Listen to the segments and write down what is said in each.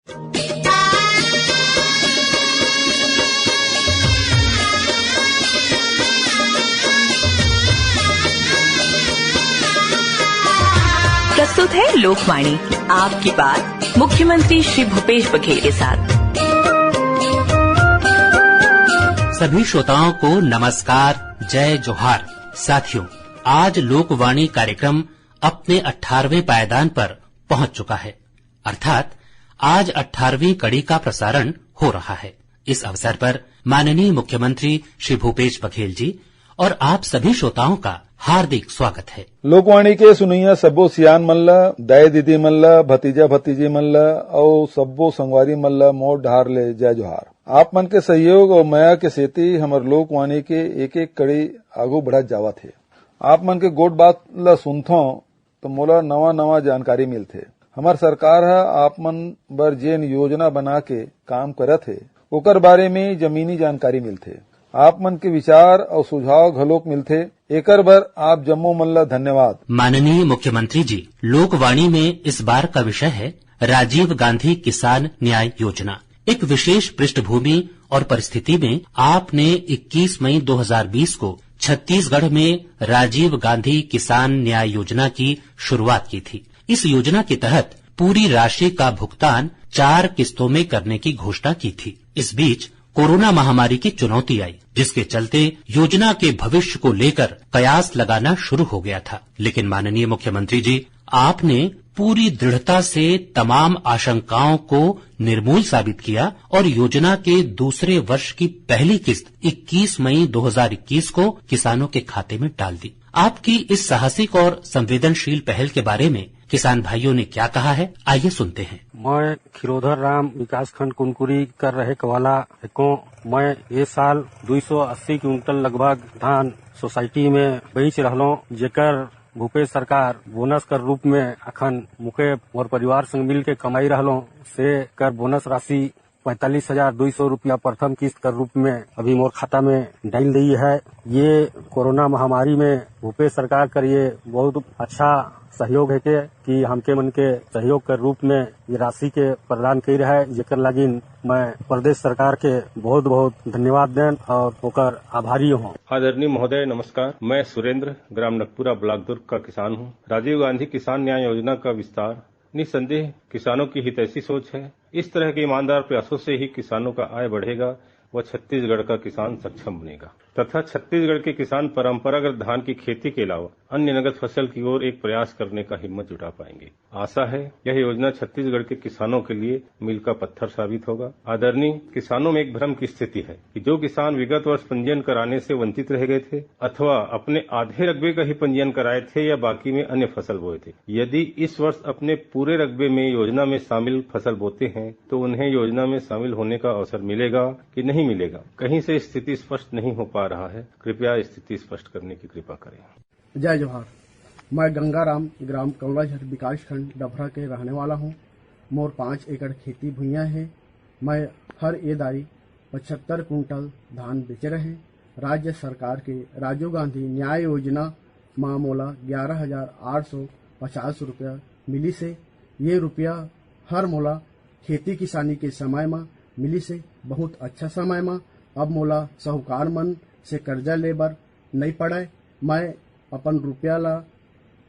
प्रस्तुत है लोकवाणी, आपकी बात मुख्यमंत्री श्री भूपेश बघेल के साथ। सभी श्रोताओं को नमस्कार, जय जोहार। साथियों, आज लोकवाणी कार्यक्रम अपने 18वें पायदान पर पहुंच चुका है, अर्थात आज 18वीं कड़ी का प्रसारण हो रहा है। इस अवसर पर माननीय मुख्यमंत्री श्री भूपेश बघेल जी और आप सभी श्रोताओं का हार्दिक स्वागत है। लोकवाणी के सुनैया सब्बो सियान मल्ला, दाई दीदी मल्ला, भतीजा भतीजी मल्ला और सब्बो संगवारी मल्ला मोर ढार ले जय जोहार। आप मन के सहयोग और माया के सेती हमर लोकवाणी के एक एक कड़ी आगू बढ़त जावत है। आप मन के गोट बात ला सुनथो तो मोला नवा नवा जानकारी मिलथे। हमार सरकार है आप मन बर जेन योजना बना के काम करत है ओकर बारे में जमीनी जानकारी मिलथे। आप मन के विचार और सुझाव घलोक मिलथे। एकर बर आप जम्मो मन ला धन्यवाद। माननीय मुख्यमंत्री जी, लोकवाणी में इस बार का विषय है राजीव गांधी किसान न्याय योजना। एक विशेष पृष्ठभूमि और परिस्थिति में आपने 21 मई 2020 को छत्तीसगढ़ में राजीव गांधी किसान न्याय योजना की शुरुआत की थी। इस योजना के तहत पूरी राशि का भुगतान 4 किस्तों में करने की घोषणा की थी। इस बीच कोरोना महामारी की चुनौती आई, जिसके चलते योजना के भविष्य को लेकर कयास लगाना शुरू हो गया था। लेकिन माननीय मुख्यमंत्री जी, आपने पूरी दृढ़ता से तमाम आशंकाओं को निर्मूल साबित किया और योजना के दूसरे वर्ष की पहली किस्त 21 मई 2021 को किसानों के खाते में डाल दी। आपकी इस साहसिक और संवेदनशील पहल के बारे में किसान भाइयों ने क्या कहा है, आइए सुनते हैं। मैं खिरोधर राम विकासखंड कुनकुरी कर रहे कवाला को मैं ये साल 280 क्विंटल लगभग धान सोसाइटी में बेच रहलो, जेकर भूपेश सरकार बोनस कर रूप में अखन मुखे और परिवार संग मिल के कमाई रहलो से कर बोनस राशि 45,200 रुपया प्रथम किस्त कर रूप में अभी मोर खाता में डाल दी है। ये कोरोना महामारी में भूपेश सरकार कर ये बहुत अच्छा सहयोग है कि हमके मन के सहयोग के रूप में ये राशि के प्रदान कर रहा है, जेकर लागी मैं प्रदेश सरकार के बहुत बहुत धन्यवाद दें और ओकर आभारी हूँ। आदरणीय महोदय नमस्कार, मैं सुरेंद्र ग्राम नकपुरा ब्लॉक दुर्ग का किसान हूँ। राजीव गांधी किसान न्याय योजना का विस्तार निसंदेह किसानों की हितैषी सोच है। इस तरह के ईमानदार प्रयासों से ही किसानों का आय बढ़ेगा व छत्तीसगढ़ का किसान सक्षम बनेगा तथा छत्तीसगढ़ के किसान परंपरागत धान की खेती के अलावा अन्य नगद फसल की ओर एक प्रयास करने का हिम्मत जुटा पाएंगे। आशा है यह योजना छत्तीसगढ़ के किसानों के लिए मील का पत्थर साबित होगा। आदरणीय, किसानों में एक भ्रम की स्थिति है कि जो किसान विगत वर्ष पंजीयन कराने से वंचित रह गए थे अथवा अपने आधे रकबे का ही पंजीयन कराए थे या बाकी में अन्य फसल बोए थे, यदि इस वर्ष अपने पूरे रकबे में योजना में शामिल फसल बोते हैं तो उन्हें योजना में शामिल होने का अवसर मिलेगा कि नहीं मिलेगा। कहीं से स्थिति स्पष्ट नहीं हो पा रहा है, कृपया स्थिति स्पष्ट करने की कृपा करें। जय जोहार। मैं गंगाराम ग्राम कौलाझर विकासखंड डभरा के रहने वाला हूँ। मोर 5 एकड़ खेती भुइयां है। मैं हर एदारी 75 कुंटल धान बेच रहे। राज्य सरकार के राजीव गांधी न्याय योजना मां मोला 11,850 रुपया मिली से। ये रुपया हर मोला खेती किसानी के समय में मिली से बहुत अच्छा समय में। अब मोला साहूकार मन से कर्जा ले बर नहीं पड़े। मैं अपन रुपया ला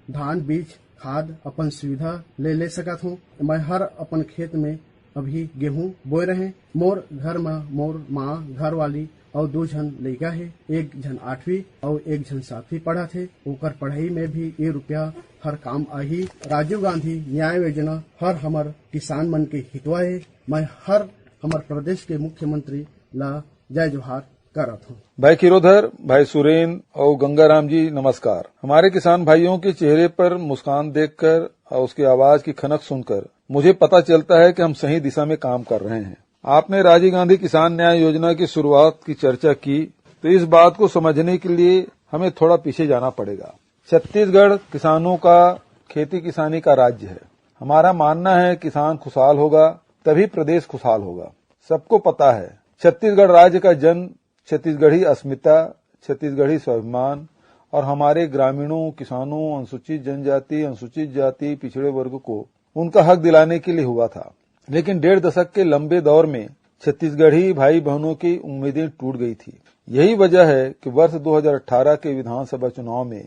धान बीज खाद अपन सुविधा ले सकत हूँ। मैं हर अपन खेत में अभी गेहूं बोए रहे। मोर घर में मोर माँ घर वाली और 2 झन लड़का है। एक झन 8वीं और एक झन 7वीं पढ़ा थे। ओकर पढ़ाई में भी ये रुपया हर काम आई। राजीव गांधी न्याय योजना हर हमर किसान मन के हितवा है। मैं हर हमर प्रदेश के मुख्यमंत्री ला जय जोहार करत हूँ। भाई खिरोधर, भाई सुरेंद्र और गंगाराम जी नमस्कार। हमारे किसान भाइयों के चेहरे पर मुस्कान देखकर और उसकी आवाज की खनक सुनकर मुझे पता चलता है कि हम सही दिशा में काम कर रहे हैं। आपने राजीव गांधी किसान न्याय योजना की शुरुआत की चर्चा की तो इस बात को समझने के लिए हमें थोड़ा पीछे जाना पड़ेगा। छत्तीसगढ़ किसानों का खेती किसानी का राज्य है। हमारा मानना है किसान खुशहाल होगा तभी प्रदेश खुशहाल होगा। सबको पता है छत्तीसगढ़ राज्य का जन्म छत्तीसगढ़ी अस्मिता, छत्तीसगढ़ी स्वाभिमान और हमारे ग्रामीणों, किसानों, अनुसूचित जनजाति, अनुसूचित जाति, पिछड़े वर्ग को उनका हक दिलाने के लिए हुआ था। लेकिन 1.5 दशक के लंबे दौर में छत्तीसगढ़ी भाई बहनों की उम्मीदें टूट गई थी। यही वजह है कि वर्ष 2018 के विधानसभा चुनाव में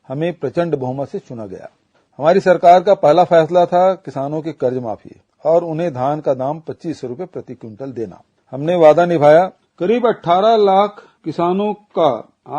हमें प्रचंड बहुमत से चुना गया। हमारी सरकार का पहला फैसला था किसानों की कर्ज माफी और उन्हें धान का दाम 2500 रुपए प्रति क्विंटल देना। हमने वादा निभाया। करीब 18 लाख किसानों का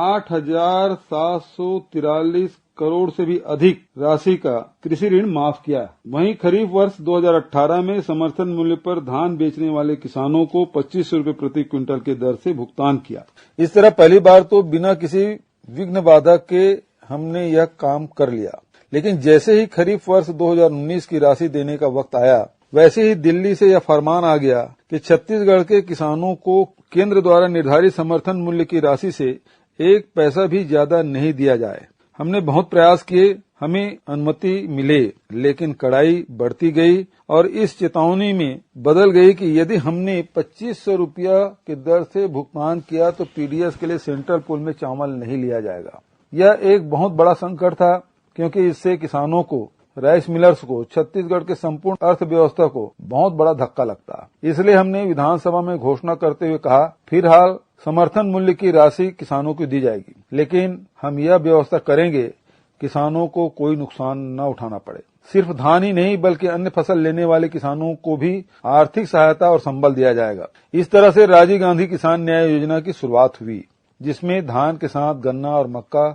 8,743 करोड़ से भी अधिक राशि का कृषि ऋण माफ किया। वहीं खरीफ वर्ष 2018 में समर्थन मूल्य पर धान बेचने वाले किसानों को 2500 रुपए प्रति क्विंटल के दर से भुगतान किया। इस तरह पहली बार तो बिना किसी विघ्न बाधा के हमने यह काम कर लिया। लेकिन जैसे ही खरीफ वर्ष 2019 की राशि देने का वक्त आया, वैसे ही दिल्ली से यह फरमान आ गया कि छत्तीसगढ़ के किसानों को केंद्र द्वारा निर्धारित समर्थन मूल्य की राशि से 1 पैसा भी ज्यादा नहीं दिया जाए। हमने बहुत प्रयास किए, हमें अनुमति मिले, लेकिन कड़ाई बढ़ती गई और इस चेतावनी में बदल गई कि यदि हमने 2500 रुपया की दर से भुगतान किया तो पीडीएस के लिए सेंट्रल पूल में चावल नहीं लिया जाएगा। यह एक बहुत बड़ा संकट था, क्योंकि इससे किसानों को, राइस मिलर्स को, छत्तीसगढ़ के संपूर्ण अर्थव्यवस्था को बहुत बड़ा धक्का लगता। इसलिए हमने विधानसभा में घोषणा करते हुए कहा, फिलहाल समर्थन मूल्य की राशि किसानों को दी जाएगी, लेकिन हम यह व्यवस्था करेंगे किसानों को कोई नुकसान न उठाना पड़े। सिर्फ धान ही नहीं बल्कि अन्य फसल लेने वाले किसानों को भी आर्थिक सहायता और संबल दिया जाएगा। इस तरह से राजीव गांधी किसान न्याय योजना की शुरुआत हुई, जिसमें धान के साथ गन्ना और मक्का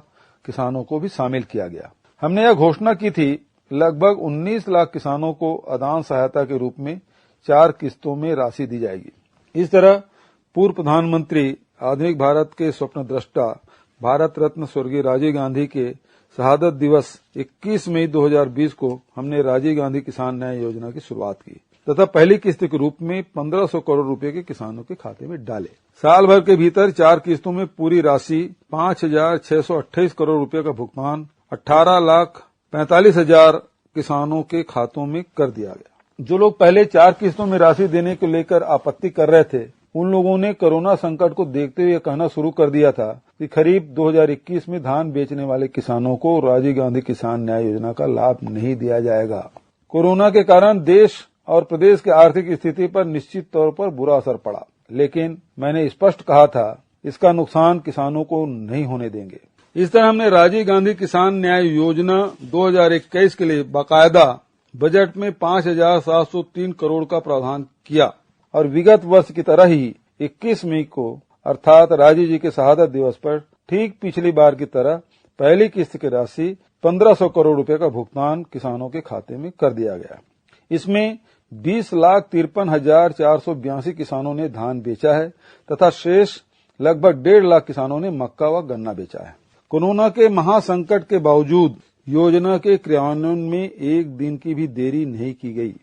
किसानों को भी शामिल किया गया। हमने यह घोषणा की थी लगभग 19 लाख किसानों को अनुदान सहायता के रूप में 4 किस्तों में राशि दी जाएगी। इस तरह पूर्व प्रधानमंत्री, आधुनिक भारत के स्वप्न दृष्टा, भारत रत्न स्वर्गीय राजीव गांधी के शहादत दिवस 21 मई 2020 को हमने राजीव गांधी किसान न्याय योजना की शुरुआत की तथा पहली किस्त के रूप में 1500 करोड़ रुपए के किसानों के खाते में डाले। साल भर के भीतर 4 किस्तों में पूरी राशि 5,628 करोड़ रुपए का भुगतान 18,45,000 किसानों के खातों में कर दिया गया। जो लोग पहले 4 किस्तों में राशि देने को लेकर आपत्ति कर रहे थे, उन लोगों ने कोरोना संकट को देखते हुए कहना शुरू कर दिया था कि खरीफ 2021 में धान बेचने वाले किसानों को राजीव गांधी किसान न्याय योजना का लाभ नहीं दिया जाएगा। कोरोना के कारण देश और प्रदेश की आर्थिक स्थिति पर निश्चित तौर पर बुरा असर पड़ा, लेकिन मैंने स्पष्ट कहा था इसका नुकसान किसानों को नहीं होने देंगे। इस तरह हमने राजीव गांधी किसान न्याय योजना 2021 के लिए बाकायदा बजट में 5,703 करोड़ का प्रावधान किया और विगत वर्ष की तरह ही 21 मई को अर्थात राजीव जी के शहादत दिवस पर ठीक पिछली बार की तरह पहली किस्त की राशि 1500 करोड़ रुपए का भुगतान किसानों के खाते में कर दिया गया। इसमें 20,53,482 किसानों ने धान बेचा है तथा शेष लगभग 1.5 लाख किसानों ने मक्का व गन्ना बेचा है। कोरोना के महासंकट के बावजूद योजना के क्रियान्वयन में एक दिन की भी देरी नहीं की गई।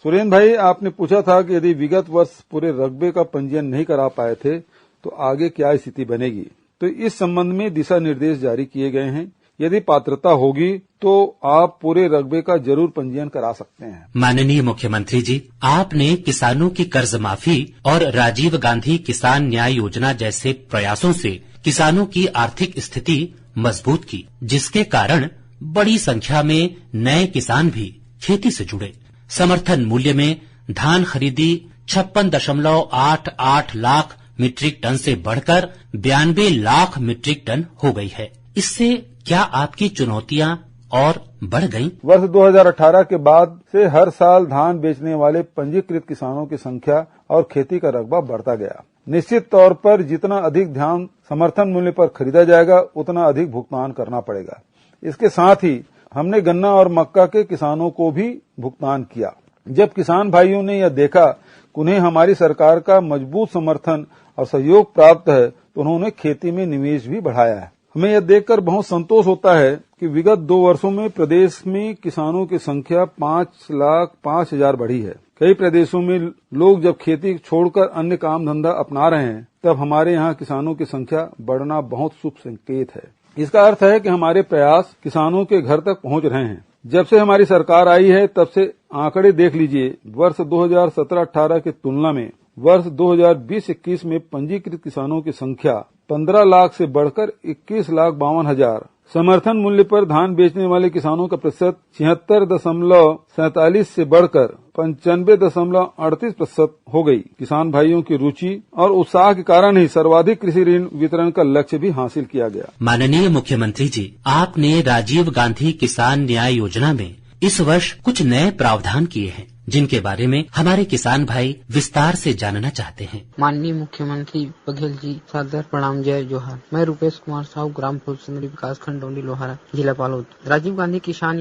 सुरेंद्र भाई, आपने पूछा था कि यदि विगत वर्ष पूरे रकबे का पंजीयन नहीं करा पाए थे तो आगे क्या स्थिति बनेगी। तो इस संबंध में दिशा निर्देश जारी किए गए हैं। यदि पात्रता होगी तो आप पूरे रकबे का जरूर पंजीयन करा सकते हैं। माननीय मुख्यमंत्री जी, आपने किसानों की कर्ज माफी और राजीव गांधी किसान न्याय योजना जैसे प्रयासों से किसानों की आर्थिक स्थिति मजबूत की, जिसके कारण बड़ी संख्या में नए किसान भी खेती से जुड़े। समर्थन मूल्य में धान खरीदी 56.88 लाख मीट्रिक टन से बढ़कर 92 लाख मीट्रिक टन हो गई है। इससे क्या आपकी चुनौतियां और बढ़ गईं? वर्ष 2018 के बाद से हर साल धान बेचने वाले पंजीकृत किसानों की संख्या और खेती का रकबा बढ़ता गया। निश्चित तौर पर जितना अधिक धान समर्थन मूल्य पर खरीदा जाएगा उतना अधिक भुगतान करना पड़ेगा। इसके साथ ही हमने गन्ना और मक्का के किसानों को भी भुगतान किया। जब किसान भाइयों ने यह देखा कि उन्हें हमारी सरकार का मजबूत समर्थन और सहयोग प्राप्त है तो उन्होंने खेती में निवेश भी बढ़ाया है। हमें यह देखकर बहुत संतोष होता है कि विगत 2 वर्षों में प्रदेश में किसानों की संख्या 5,05,000 बढ़ी है। कई प्रदेशों में लोग जब खेती छोड़कर अन्य काम धंधा अपना रहे हैं, तब हमारे यहाँ किसानों की संख्या बढ़ना बहुत शुभ संकेत है। इसका अर्थ है कि हमारे प्रयास किसानों के घर तक पहुंच रहे हैं। जब से हमारी सरकार आई है तब से आंकड़े देख लीजिए। वर्ष 2017-18 की तुलना में वर्ष 2020-21 में पंजीकृत किसानों की संख्या 15 लाख से बढ़कर 21,52,000। समर्थन मूल्य पर धान बेचने वाले किसानों का प्रतिशत 76.47 से बढ़कर 95.38% हो गई। किसान भाइयों की रुचि और उत्साह के कारण ही सर्वाधिक कृषि ऋण वितरण का लक्ष्य भी हासिल किया गया। माननीय मुख्यमंत्री जी, आपने राजीव गांधी किसान न्याय योजना में इस वर्ष कुछ नए प्रावधान किए हैं, जिनके बारे में हमारे किसान भाई विस्तार से जानना चाहते हैं। माननीय मुख्यमंत्री बघेल जी, सादर प्रणाम, जय जोहार। मैं रुपेश कुमार साहू, ग्राम फुलसुंदरी, विकास खंड डोंडी लोहारा, जिला बालोद। राजीव गांधी किसान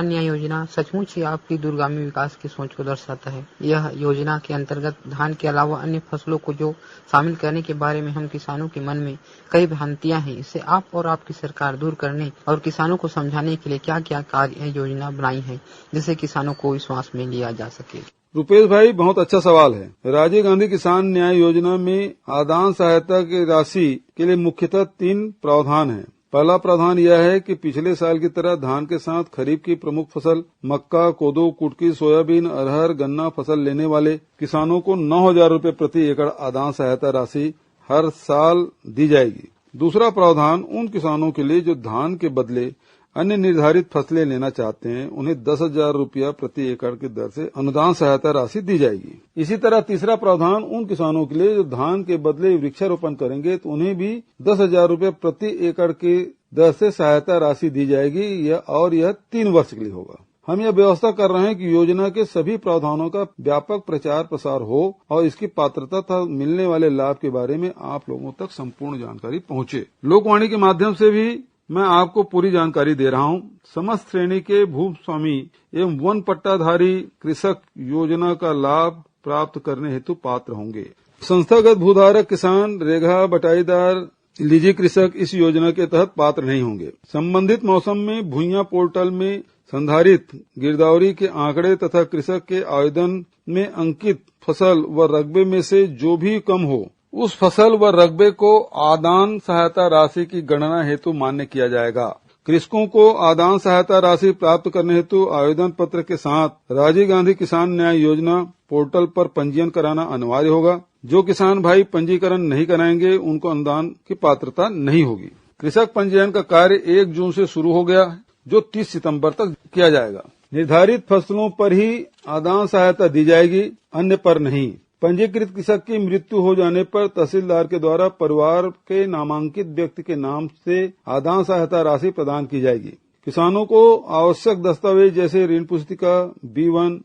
न्याय योजना सचमुच ही आपकी दूरगामी विकास की सोच को दर्शाता है। यह योजना के अंतर्गत धान के अलावा अन्य फसलों को जो शामिल करने के बारे में हम किसानों के मन में कई भ्रांतियां हैं, इसे आप और आपकी सरकार दूर करने और किसानों को समझाने के लिए क्या क्या कार्य योजना बनाई है, जिससे किसानों को विश्वास में लिया जा सके। रुपेश भाई, बहुत अच्छा सवाल है। राजीव गांधी किसान न्याय योजना में आदान सहायता की राशि के लिए मुख्यतः 3 प्रावधान हैं। पहला प्रावधान यह है कि पिछले साल की तरह धान के साथ खरीफ की प्रमुख फसल मक्का, कोदो, कुटकी, सोयाबीन, अरहर, गन्ना फसल लेने वाले किसानों को 9,000 रूपये प्रति एकड़ आदान सहायता राशि हर साल दी जाएगी। दूसरा प्रावधान उन किसानों के लिए जो धान के बदले अन्य निर्धारित फसलें लेना चाहते हैं, उन्हें 10,000 रूपया प्रति एकड़ की दर से अनुदान सहायता राशि दी जाएगी। इसी तरह तीसरा प्रावधान उन किसानों के लिए जो धान के बदले वृक्षारोपण करेंगे, तो उन्हें भी 10,000 रूपये प्रति एकड़ की दर से सहायता राशि दी जाएगी। यह 3 वर्ष के लिए होगा। हम यह व्यवस्था कर रहे हैं कि योजना के सभी प्रावधानों का व्यापक प्रचार प्रसार हो और इसकी पात्रता तथा मिलने वाले लाभ के बारे में आप लोगों तक संपूर्ण जानकारी पहुंचे। लोकवाणी के माध्यम से भी मैं आपको पूरी जानकारी दे रहा हूं। समस्त श्रेणी के भूस्वामी एवं वन पट्टाधारी कृषक योजना का लाभ प्राप्त करने हेतु पात्र होंगे। संस्थागत भूधारक किसान, रेघा, बटाईदार, लीजी कृषक इस योजना के तहत पात्र नहीं होंगे। संबंधित मौसम में भुइयां पोर्टल में संधारित गिरदावरी के आंकड़े तथा कृषक के आवेदन में अंकित फसल व रकबे में से जो भी कम हो, उस फसल व रकबे को आदान सहायता राशि की गणना हेतु मान्य किया जाएगा। कृषकों को आदान सहायता राशि प्राप्त करने हेतु आवेदन पत्र के साथ राजीव गांधी किसान न्याय योजना पोर्टल पर पंजीयन कराना अनिवार्य होगा। जो किसान भाई पंजीकरण नहीं कराएंगे, उनको अनुदान की पात्रता नहीं होगी। कृषक पंजीयन का कार्य 1 जून से शुरू हो गया है, जो 30 सितंबर तक किया जाएगा। निर्धारित फसलों पर ही आदान सहायता दी जाएगी, अन्य पर नहीं। पंजीकृत कृषक की मृत्यु हो जाने पर तहसीलदार के द्वारा परिवार के नामांकित व्यक्ति के नाम से आदान सहायता राशि प्रदान की जाएगी। किसानों को आवश्यक दस्तावेज जैसे ऋण पुस्तिका, B1,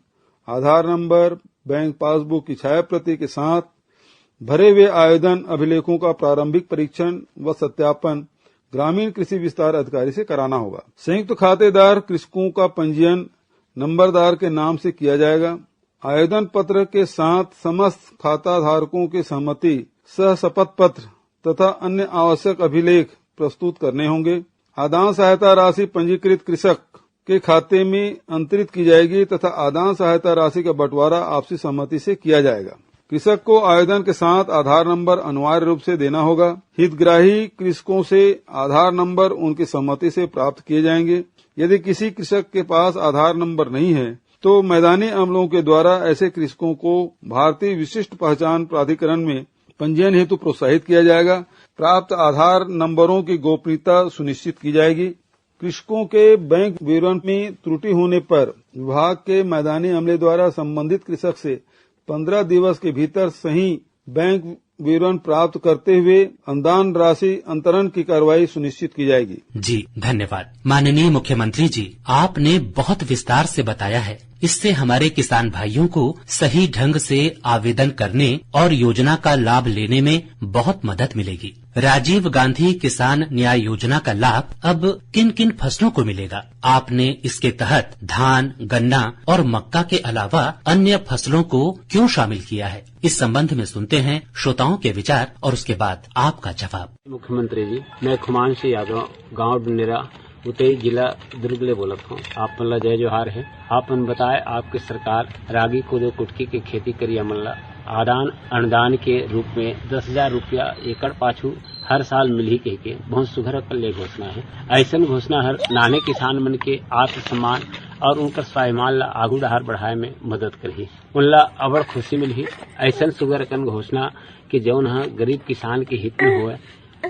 आधार नंबर, बैंक पासबुक की छाया प्रति के साथ भरे हुए आवेदन अभिलेखों का प्रारंभिक परीक्षण व सत्यापन ग्रामीण कृषि विस्तार अधिकारी से कराना होगा। संयुक्त खातेदार कृषकों का पंजीयन नंबरदार के नाम से किया जाएगा। आवेदन पत्र के साथ समस्त खाता धारकों की सहमति, सह शपथ पत्र तथा अन्य आवश्यक अभिलेख प्रस्तुत करने होंगे। आदान सहायता राशि पंजीकृत कृषक के खाते में अंतरित की जाएगी तथा आदान सहायता राशि का बंटवारा आपसी सहमति से किया जाएगा। कृषक को आवेदन के साथ आधार नंबर अनिवार्य रूप से देना होगा। हितग्राही कृषकों से आधार नंबर उनकी सहमति से प्राप्त किए जाएंगे। यदि किसी कृषक के पास आधार नंबर नहीं है, तो मैदानी अमलों के द्वारा ऐसे कृषकों को भारतीय विशिष्ट पहचान प्राधिकरण में पंजीयन हेतु प्रोत्साहित किया जाएगा। प्राप्त आधार नंबरों की गोपनीयता सुनिश्चित की जाएगी। कृषकों के बैंक विवरण में त्रुटि होने पर विभाग के मैदानी अमले द्वारा संबंधित कृषक से 15 दिवस के भीतर सही बैंक विवरण प्राप्त करते हुए अनुदान राशि अंतरण की कार्रवाई सुनिश्चित की जाएगी। जी धन्यवाद। माननीय मुख्यमंत्री जी, आपने बहुत विस्तार से बताया है। इससे हमारे किसान भाइयों को सही ढंग से आवेदन करने और योजना का लाभ लेने में बहुत मदद मिलेगी। राजीव गांधी किसान न्याय योजना का लाभ अब किन किन फसलों को मिलेगा? आपने इसके तहत धान, गन्ना और मक्का के अलावा अन्य फसलों को क्यों शामिल किया है? इस संबंध में सुनते हैं श्रोताओं के विचार और उसके बाद आपका जवाब। मुख्यमंत्री जी, मैं खुमान सिंह यादव, गाँव डुनेरा, उतई जिला दुर्ग ले बोलत हूँ। आप मन ला जय जोहार है। आप मन बताए आपकी सरकार रागी, कोदो, कुटकी की खेती करी मन ला आदान अनुदान के रूप में 10,000 रूपया एकड़ पाछू हर साल मिलही कह के बहुत सुघर कल घोषणा है। ऐसा घोषणा हर नाने किसान मन के आत्मसम्मान और उनका स्वाभिमान ला आगू डहार बढ़ाए में मदद करही। उनला अबड़ खुशी मिलही। ऐसा सुघर कन घोषणा कि जौन ह गरीब किसान के हित में होए।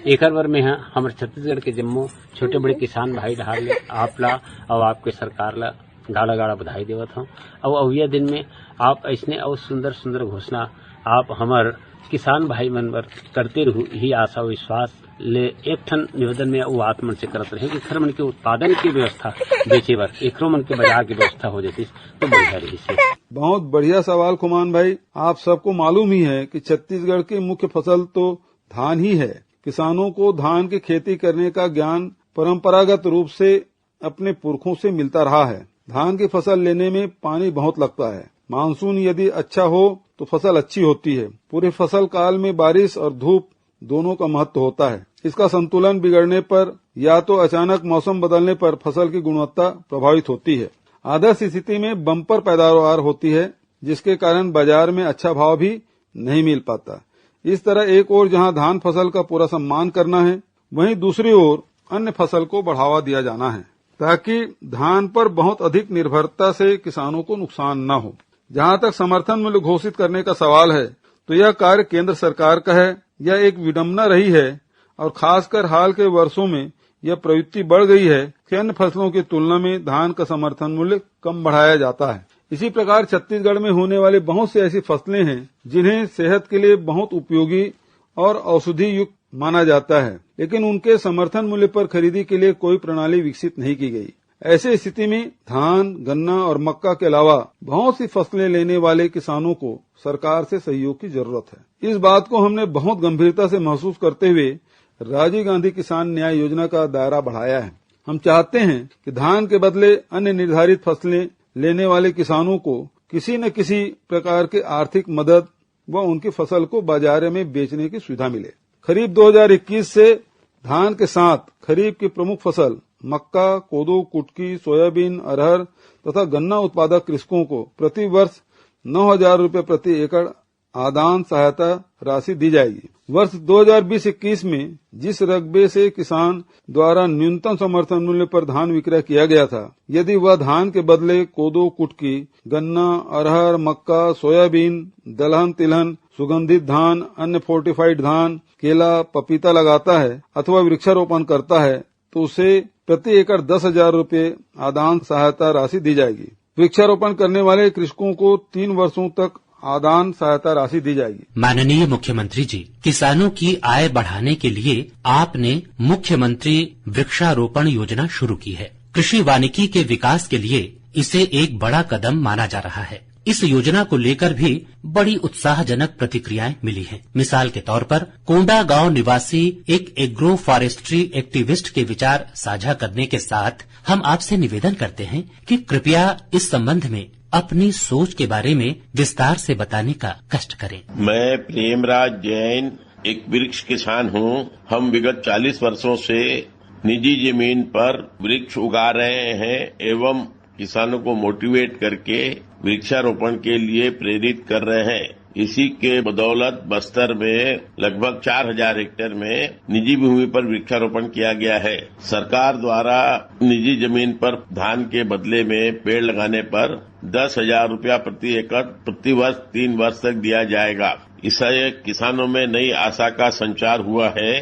एकर बर में हमारे छत्तीसगढ़ के जम्मू छोटे बड़े किसान भाई डहार ले आपला और आपके सरकार ला गाड़ा गाड़ा बधाई देवत हूँ। और अवैया दिन में आप ऐसने और सुंदर सुंदर घोषणा आप हमार किसान भाई मन पर करते रहू, ही आशा विश्वास ले एक ठन निवेदन में वो आत्मन से करत रहे कि खर मन के उत्पादन की व्यवस्था बेचे बर एकरो मन के बाजार की व्यवस्था हो जाती तो बढ़िया रही से। बहुत बढ़िया सवाल खुमान भाई। आप सबको मालूम ही है कि छत्तीसगढ़ की मुख्य फसल तो धान ही है। किसानों को धान की खेती करने का ज्ञान परंपरागत रूप से अपने पुरखों से मिलता रहा है। धान की फसल लेने में पानी बहुत लगता है। मानसून यदि अच्छा हो तो फसल अच्छी होती है। पूरे फसल काल में बारिश और धूप दोनों का महत्व होता है। इसका संतुलन बिगड़ने पर या तो अचानक मौसम बदलने पर फसल की गुणवत्ता प्रभावित होती है। आदर्श स्थिति में बम्पर पैदावार होती है, जिसके कारण बाजार में अच्छा भाव भी नहीं मिल पाता। इस तरह एक ओर जहां धान फसल का पूरा सम्मान करना है, वहीं दूसरी ओर अन्य फसल को बढ़ावा दिया जाना है, ताकि धान पर बहुत अधिक निर्भरता से किसानों को नुकसान न हो। जहां तक समर्थन मूल्य घोषित करने का सवाल है, तो यह कार्य केंद्र सरकार का है। यह एक विडंबना रही है और खासकर हाल के वर्षों में यह प्रवृत्ति बढ़ गई है कि अन्य फसलों की तुलना में धान का समर्थन मूल्य कम बढ़ाया जाता है। इसी प्रकार छत्तीसगढ़ में होने वाली बहुत सी ऐसी फसलें हैं जिन्हें सेहत के लिए बहुत उपयोगी और औषधि युक्त माना जाता है, लेकिन उनके समर्थन मूल्य पर खरीदी के लिए कोई प्रणाली विकसित नहीं की गई। ऐसे स्थिति में धान, गन्ना और मक्का के अलावा बहुत सी फसलें लेने वाले किसानों को सरकार से सहयोग की जरूरत है। इस बात को हमने बहुत गंभीरता से महसूस करते हुए राजीव गांधी किसान न्याय योजना का दायरा बढ़ाया है। हम चाहते हैं कि धान के बदले अन्य निर्धारित फसलें लेने वाले किसानों को किसी न किसी प्रकार की आर्थिक मदद व उनकी फसल को बाजार में बेचने की सुविधा मिले। खरीफ 2021 से धान के साथ खरीफ की प्रमुख फसल मक्का, कोदो, कुटकी, सोयाबीन, अरहर तथा गन्ना उत्पादक कृषकों को प्रति वर्ष 9,000 रूपये प्रति एकड़ आदान सहायता राशि दी जाएगी। वर्ष 2020-21 में जिस रकबे से किसान द्वारा न्यूनतम समर्थन मूल्य पर धान विक्रय किया गया था, यदि वह धान के बदले कोदो, कुटकी, गन्ना, अरहर, मक्का, सोयाबीन, दलहन, तिलहन, सुगंधित धान, अन्य फोर्टिफाइड धान, केला, पपीता लगाता है अथवा वृक्षारोपण करता है, तो उसे प्रति एकड़ 10,000 रूपये आदान सहायता राशि दी जाएगी। वृक्षारोपण करने वाले कृषकों को 3 वर्षों तक आदान सहायता राशि दी जाएगी। माननीय मुख्यमंत्री जी, किसानों की आय बढ़ाने के लिए आपने मुख्यमंत्री वृक्षारोपण योजना शुरू की है। कृषि वानिकी के विकास के लिए इसे एक बड़ा कदम माना जा रहा है। इस योजना को लेकर भी बड़ी उत्साहजनक प्रतिक्रियाएं मिली हैं। मिसाल के तौर पर कोंडा गांव निवासी एक एग्रो फॉरेस्ट्री एक्टिविस्ट के विचार साझा करने के साथ हम आपसे निवेदन करते हैं कि कृपया इस संबंध में अपनी सोच के बारे में विस्तार से बताने का कष्ट करें। मैं प्रेमराज जैन एक वृक्ष किसान हूँ। हम विगत 40 वर्षों से निजी जमीन पर वृक्ष उगा रहे हैं एवं किसानों को मोटिवेट करके वृक्षारोपण के लिए प्रेरित कर रहे हैं। इसी के बदौलत बस्तर में लगभग 4,000 हेक्टेयर में निजी भूमि पर वृक्षारोपण किया गया है। सरकार द्वारा निजी जमीन पर धान के बदले में पेड़ लगाने पर 10,000 रुपया प्रति एकड़ प्रति वर्ष 3 वर्ष तक दिया जाएगा। इससे किसानों में नई आशा का संचार हुआ है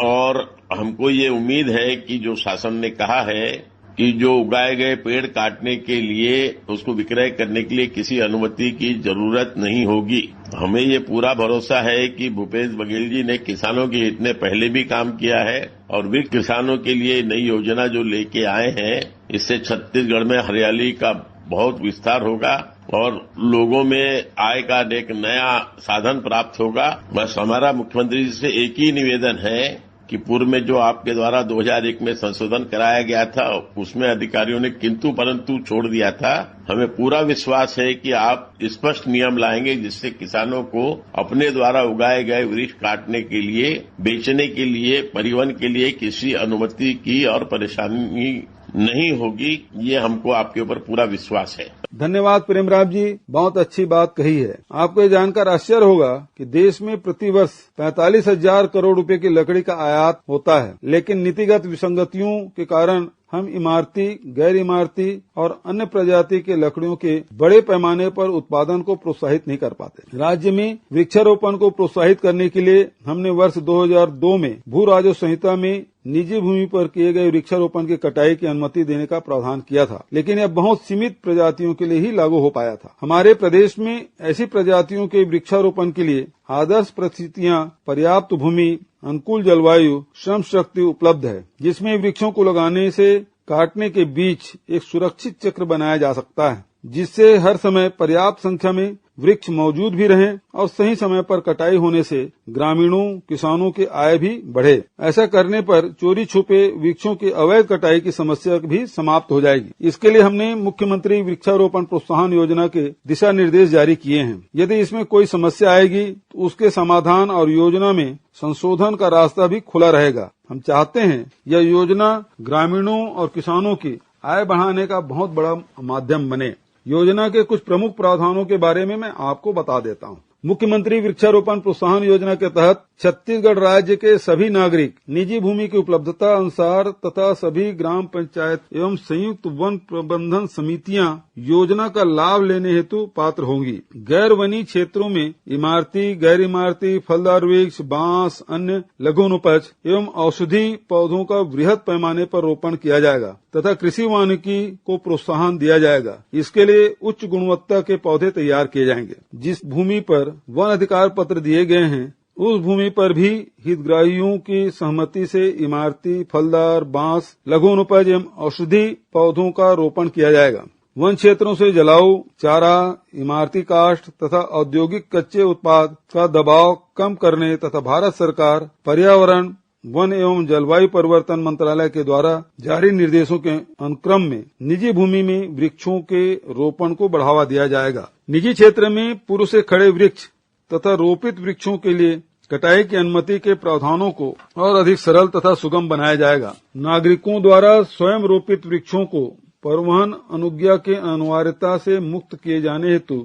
और हमको ये उम्मीद है कि जो शासन ने कहा है कि जो उगाए गए पेड़ काटने के लिए उसको विक्रय करने के लिए किसी अनुमति की जरूरत नहीं होगी। हमें ये पूरा भरोसा है कि भूपेश बघेल जी ने किसानों के हित में पहले भी काम किया है और वृक्ष किसानों के लिए नई योजना जो लेके आए हैं, इससे छत्तीसगढ़ में हरियाली का बहुत विस्तार होगा और लोगों में आय का एक नया साधन प्राप्त होगा। बस हमारा मुख्यमंत्री जी से एक ही निवेदन है कि पूर्व में जो आपके द्वारा 2001 में संशोधन कराया गया था उसमें अधिकारियों ने किंतु परंतु छोड़ दिया था। हमें पूरा विश्वास है कि आप स्पष्ट नियम लाएंगे जिससे किसानों को अपने द्वारा उगाए गए वृक्ष काटने के लिए, बेचने के लिए, परिवहन के लिए किसी अनुमति की और परेशानी नहीं होगी। ये हमको आपके ऊपर पूरा विश्वास है। धन्यवाद प्रेमराज जी, बहुत अच्छी बात कही है। आपको ये जानकर आश्चर्य होगा कि देश में प्रति वर्ष 45,000 करोड़ रुपए की लकड़ी का आयात होता है, लेकिन नीतिगत विसंगतियों के कारण हम इमारती, गैर इमारती और अन्य प्रजाति के लकड़ियों के बड़े पैमाने पर उत्पादन को प्रोत्साहित नहीं कर पाते। राज्य में वृक्षारोपण को प्रोत्साहित करने के लिए हमने वर्ष 2002 में भू राजस्व संहिता में निजी भूमि पर किए गए वृक्षारोपण की कटाई की अनुमति देने का प्रावधान किया था, लेकिन यह बहुत सीमित प्रजातियों के लिए ही लागू हो पाया था। हमारे प्रदेश में ऐसी प्रजातियों के वृक्षारोपण के लिए आदर्श परिस्थितियां, पर्याप्त भूमि, अनुकूल जलवायु, श्रम शक्ति उपलब्ध है, जिसमें वृक्षों को लगाने से काटने के बीच एक सुरक्षित चक्र बनाया जा सकता है, जिससे हर समय पर्याप्त संख्या में वृक्ष मौजूद भी रहें और सही समय पर कटाई होने से ग्रामीणों, किसानों की आय भी बढ़े। ऐसा करने पर चोरी छुपे वृक्षों की अवैध कटाई की समस्या भी समाप्त हो जाएगी। इसके लिए हमने मुख्यमंत्री वृक्षारोपण प्रोत्साहन योजना के दिशा निर्देश जारी किए हैं। यदि इसमें कोई समस्या आएगी तो उसके समाधान और योजना में संशोधन का रास्ता भी खुला रहेगा। हम चाहते हैं यह योजना ग्रामीणों और किसानों की आय बढ़ाने का बहुत बड़ा माध्यम बने। योजना के कुछ प्रमुख प्रावधानों के बारे में मैं आपको बता देता हूँ। मुख्यमंत्री वृक्षारोपण प्रोत्साहन योजना के तहत छत्तीसगढ़ राज्य के सभी नागरिक निजी भूमि की उपलब्धता अनुसार तथा सभी ग्राम पंचायत एवं संयुक्त वन प्रबंधन समितियां योजना का लाभ लेने हेतु पात्र होंगी। गैर वनी क्षेत्रों में इमारती, गैर इमारती, फलदार वृक्ष, बांस, अन्य लघुवनोपज एवं औषधि पौधों का वृहद पैमाने पर रोपण किया जाएगा तथा कृषि वानिकी को प्रोत्साहन दिया जाएगा। इसके लिए उच्च गुणवत्ता के पौधे तैयार किए जाएंगे। जिस भूमि पर वन अधिकार पत्र दिए गए हैं उस भूमि पर भी हितग्राहियों की सहमति से इमारती, फलदार, बांस, लघुवनोपज एवं औषधि पौधों का रोपण किया जाएगा। वन क्षेत्रों से जलाऊ चारा, इमारती काष्ठ तथा औद्योगिक कच्चे उत्पाद का दबाव कम करने तथा भारत सरकार पर्यावरण, वन एवं जलवायु परिवर्तन मंत्रालय के द्वारा जारी निर्देशों के अनुक्रम में निजी भूमि में वृक्षों के रोपण को बढ़ावा दिया जाएगा। निजी क्षेत्र में पूर्व से खड़े वृक्ष तथा रोपित वृक्षों के लिए कटाई की अनुमति के प्रावधानों को और अधिक सरल तथा सुगम बनाया जाएगा। नागरिकों द्वारा स्वयं रोपित वृक्षों को परिवहन अनुज्ञा के अनिवार्यता से मुक्त किए जाने हेतु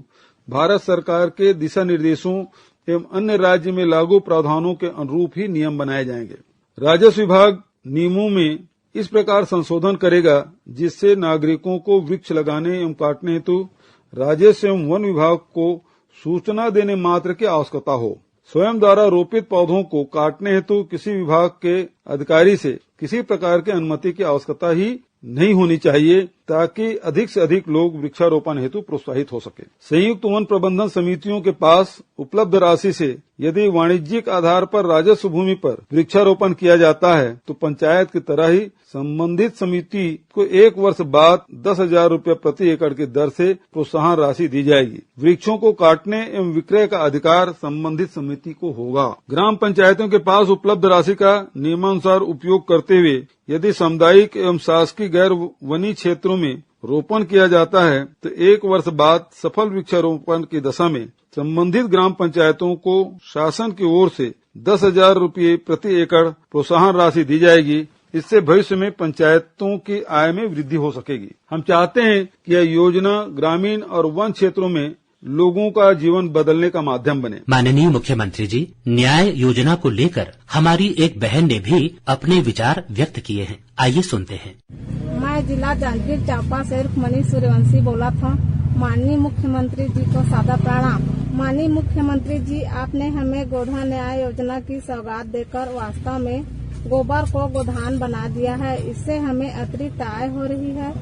भारत सरकार के दिशा निर्देशों एवं अन्य राज्य में लागू प्रावधानों के अनुरूप ही नियम बनाए जाएंगे। राजस्व विभाग नियमों में इस प्रकार संशोधन करेगा जिससे नागरिकों को वृक्ष लगाने एवं काटने हेतु राजस्व एवं वन विभाग को सूचना देने मात्र की आवश्यकता हो। स्वयं द्वारा रोपित पौधों को काटने हेतु किसी विभाग के अधिकारी से किसी प्रकार की अनुमति की आवश्यकता ही नहीं होनी चाहिए ताकि अधिक से अधिक लोग वृक्षारोपण हेतु प्रोत्साहित हो सके। संयुक्त वन प्रबंधन समितियों के पास उपलब्ध राशि से यदि वाणिज्यिक आधार पर राजस्व भूमि पर वृक्षारोपण किया जाता है तो पंचायत की तरह ही संबंधित समिति को 1 वर्ष बाद 10,000 रूपये प्रति एकड़ की दर से प्रोत्साहन राशि दी जाएगी। वृक्षों को काटने एवं विक्रय का अधिकार संबंधित समिति को होगा। ग्राम पंचायतों के पास उपलब्ध राशि का नियमानुसार उपयोग करते हुए यदि सामुदायिक एवं शासकीय गैर वनी क्षेत्रों में रोपण किया जाता है तो 1 वर्ष बाद सफल वृक्षारोपण की दशा में संबंधित ग्राम पंचायतों को शासन की ओर से 10,000 रूपये प्रति एकड़ प्रोत्साहन राशि दी जाएगी। इससे भविष्य में पंचायतों की आय में वृद्धि हो सकेगी। हम चाहते हैं कि यह योजना ग्रामीण और वन क्षेत्रों में लोगों का जीवन बदलने का माध्यम बने। माननीय मुख्यमंत्री जी, न्याय योजना को लेकर हमारी एक बहन ने भी अपने विचार व्यक्त किए हैं। आइए सुनते हैं। मैं जिला जांजगीर चांपा से रुक्मणी सूर्यवंशी बोला था। माननीय मुख्यमंत्री जी को सादा प्रणाम। माननीय मुख्यमंत्री जी, आपने हमें गोधन न्याय योजना की सौगात देकर वास्तव में गोबर को गोधान बना दिया है। इससे हमें अतिरिक्त आय हो रही है।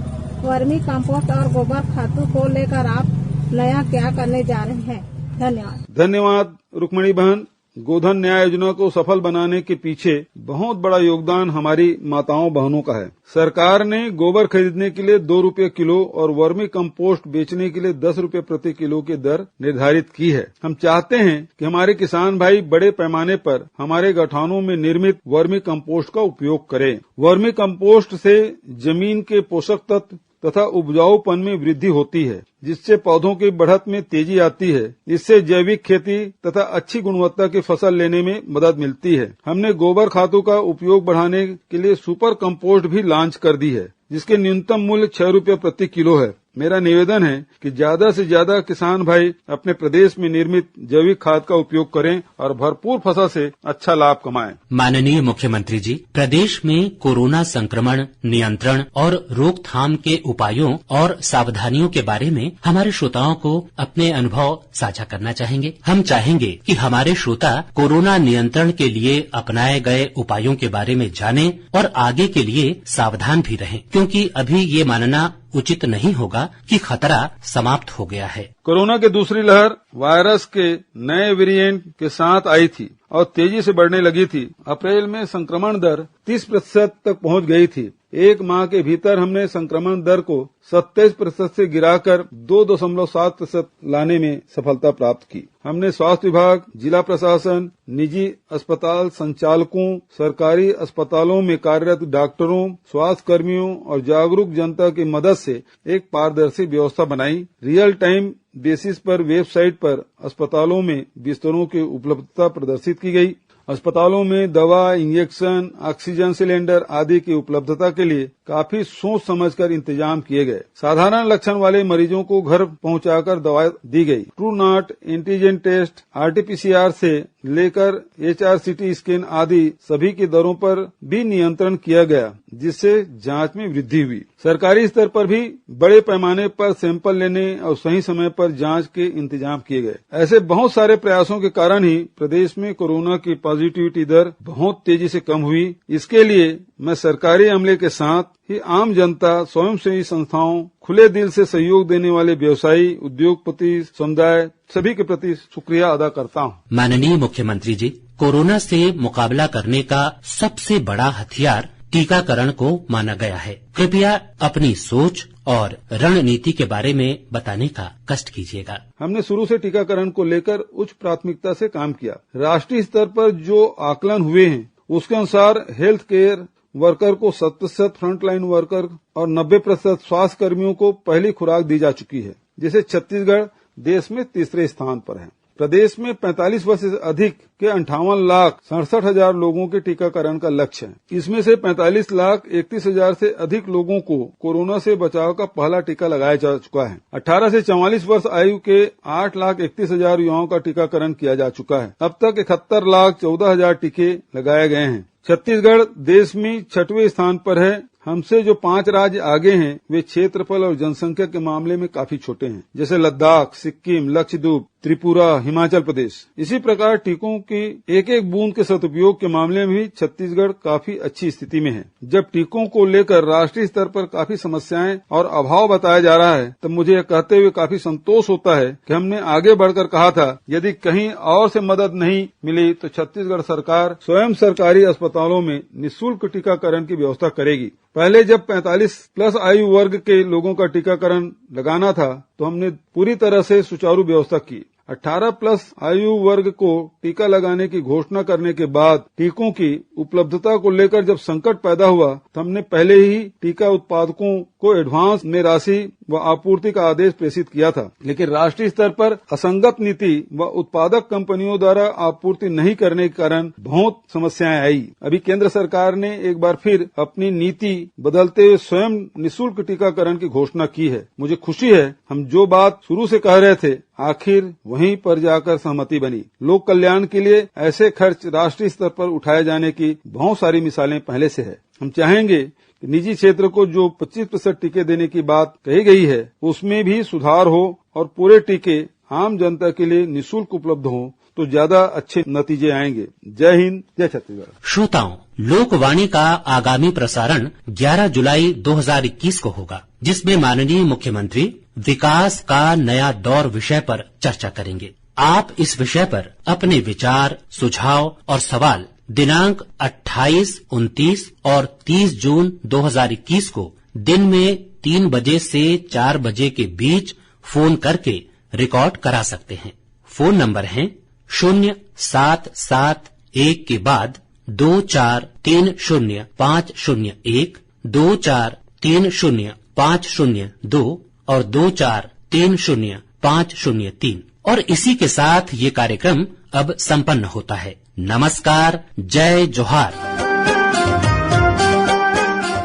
वर्मी कंपोस्ट और गोबर खातू को लेकर आप नया क्या करने जा रहे हैं? धन्यवाद। धन्यवाद रुक्मणी बहन। गोधन न्याय योजना को सफल बनाने के पीछे बहुत बड़ा योगदान हमारी माताओं बहनों का है। सरकार ने गोबर खरीदने के लिए 2 रुपये किलो और वर्मी कंपोस्ट बेचने के लिए 10 रुपये प्रति किलो की दर निर्धारित की है। हम चाहते हैं कि हमारे किसान भाई बड़े पैमाने पर हमारे गठानों में निर्मित वर्मी कंपोस्ट का उपयोग करें। वर्मी कंपोस्ट से जमीन के पोषक तत्व तथा उपजाऊपन में वृद्धि होती है, जिससे पौधों की बढ़त में तेजी आती है। इससे जैविक खेती तथा अच्छी गुणवत्ता की फसल लेने में मदद मिलती है। हमने गोबर खातों का उपयोग बढ़ाने के लिए सुपर कंपोस्ट भी लॉन्च कर दी है, जिसके न्यूनतम मूल्य 6 रुपये प्रति किलो है। मेरा निवेदन है कि ज्यादा से ज्यादा किसान भाई अपने प्रदेश में निर्मित जैविक खाद का उपयोग करें और भरपूर फसल से अच्छा लाभ कमाएं। माननीय मुख्यमंत्री जी, प्रदेश में कोरोना संक्रमण नियंत्रण और रोकथाम के उपायों और सावधानियों के बारे में हमारे श्रोताओं को अपने अनुभव साझा करना चाहेंगे। हम चाहेंगे कि हमारे श्रोता कोरोना नियंत्रण के लिए अपनाए गए उपायों के बारे में जानें और आगे के लिए सावधान भी रहें, क्योंकि अभी ये मानना उचित नहीं होगा कि खतरा समाप्त हो गया है। कोरोना की दूसरी लहर वायरस के नए वेरिएंट के साथ आई थी और तेजी से बढ़ने लगी थी। अप्रैल में संक्रमण दर 30% तक पहुंच गई थी। एक माह के भीतर हमने संक्रमण दर को 27% से गिराकर 2.7% लाने में सफलता प्राप्त की। हमने स्वास्थ्य विभाग, जिला प्रशासन, निजी अस्पताल संचालकों, सरकारी अस्पतालों में कार्यरत डॉक्टरों, स्वास्थ्य कर्मियों और जागरूक जनता की मदद से एक पारदर्शी व्यवस्था बनाई। रियल टाइम बेसिस पर वेबसाइट पर अस्पतालों में बिस्तरों की उपलब्धता प्रदर्शित की गई। अस्पतालों में दवा, इंजेक्शन, ऑक्सीजन सिलेंडर आदि की उपलब्धता के लिए काफी सोच समझकर इंतजाम किए गए। साधारण लक्षण वाले मरीजों को घर पहुंचाकर दवा दी गई। Truenat, antigen test, RTPCR से लेकर HRCT स्कैन आदि सभी की दरों पर भी नियंत्रण किया गया, जिससे जांच में वृद्धि हुई। सरकारी स्तर पर भी बड़े पैमाने पर सैंपल लेने और सही समय पर जांच के इंतजाम किए गए। ऐसे बहुत सारे प्रयासों के कारण ही प्रदेश में कोरोना की पॉजिटिविटी दर बहुत तेजी से कम हुई। इसके लिए मैं सरकारी अमले के साथ ही आम जनता, स्वयंसेवी संस्थाओं, खुले दिल से सहयोग देने वाले व्यवसायी, उद्योगपति, समुदाय सभी के प्रति शुक्रिया अदा करता हूँ। माननीय मुख्यमंत्री जी, कोरोना से मुकाबला करने का सबसे बड़ा हथियार टीकाकरण को माना गया है। कृपया अपनी सोच और रणनीति के बारे में बताने का कष्ट कीजिएगा। हमने शुरू से टीकाकरण को लेकर उच्च प्राथमिकता से काम किया। राष्ट्रीय स्तर पर जो आकलन हुए हैं उसके अनुसार हेल्थ केयर वर्कर को 100% फ्रंटलाइन वर्कर और 90% स्वास्थ्य कर्मियों को पहली खुराक दी जा चुकी है, जिसे छत्तीसगढ़ देश में तीसरे स्थान पर है। प्रदेश में 45 वर्ष से अधिक के 58,67,000 लोगों के टीकाकरण का लक्ष्य है। इसमें से 45,31,000 से अधिक लोगों को कोरोना से बचाव का पहला टीका लगाया जा चुका है। 18 से 44 वर्ष आयु के 8,31,000 युवाओं का टीकाकरण किया जा चुका है। अब तक 71,14,000 टीके लगाए गए हैं। छत्तीसगढ़ देश में 6वें स्थान पर है। हमसे जो 5 राज्य आगे हैं वे क्षेत्रफल और जनसंख्या के मामले में काफी छोटे हैं, जैसे लद्दाख, सिक्किम, लक्षद्वीप, त्रिपुरा, हिमाचल प्रदेश। इसी प्रकार टीकों की एक एक बूंद के सदुपयोग के मामले में भी छत्तीसगढ़ काफी अच्छी स्थिति में है। जब टीकों को लेकर राष्ट्रीय स्तर पर काफी समस्याएं और अभाव बताया जा रहा है, तब मुझे यह कहते हुए काफी संतोष होता है कि हमने आगे बढ़कर कहा था, यदि कहीं और से मदद नहीं मिली तो छत्तीसगढ़ सरकार स्वयं सरकारी अस्पतालों में निःशुल्क टीकाकरण की व्यवस्था करेगी। पहले जब 45+ आयु वर्ग के लोगों का टीकाकरण लगाना था तो हमने पूरी तरह से सुचारू व्यवस्था की। 18+ आयु वर्ग को टीका लगाने की घोषणा करने के बाद टीकों की उपलब्धता को लेकर जब संकट पैदा हुआ तो हमने पहले ही टीका उत्पादकों को एडवांस में राशि व आपूर्ति का आदेश प्रेषित किया था, लेकिन राष्ट्रीय स्तर पर असंगत नीति व उत्पादक कंपनियों द्वारा आपूर्ति नहीं करने के कारण बहुत समस्याएं आई। अभी केंद्र सरकार ने एक बार फिर अपनी नीति बदलते हुए स्वयं निःशुल्क टीकाकरण की घोषणा की है। मुझे खुशी है हम जो बात शुरू से कह रहे थे आखिर वहीं पर जाकर सहमति बनी। लोक कल्याण के लिए ऐसे खर्च राष्ट्रीय स्तर पर उठाए जाने की बहुत सारी मिसालें पहले से है। हम चाहेंगे कि निजी क्षेत्र को जो 25% टीके देने की बात कही गई है उसमें भी सुधार हो और पूरे टीके आम जनता के लिए निःशुल्क उपलब्ध हो तो ज्यादा अच्छे नतीजे आएंगे। जय हिंद, जय छत्तीसगढ़। श्रोताओं, लोकवाणी का आगामी प्रसारण 11 जुलाई 2021 को होगा, जिसमें माननीय मुख्यमंत्री विकास का नया दौर विषय पर चर्चा करेंगे। आप इस विषय पर अपने विचार, सुझाव और सवाल दिनांक 28, 29 और 30 जून 2021 को दिन में 3 बजे से 4 बजे के बीच फोन करके रिकॉर्ड करा सकते हैं। फोन नंबर है 0771 के बाद 2430-501, 2430-502 और 2430-503। और इसी के साथ ये कार्यक्रम अब संपन्न होता है। नमस्कार, जय जोहार।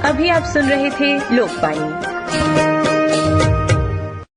अभी आप सुन रहे थे लोकवाणी।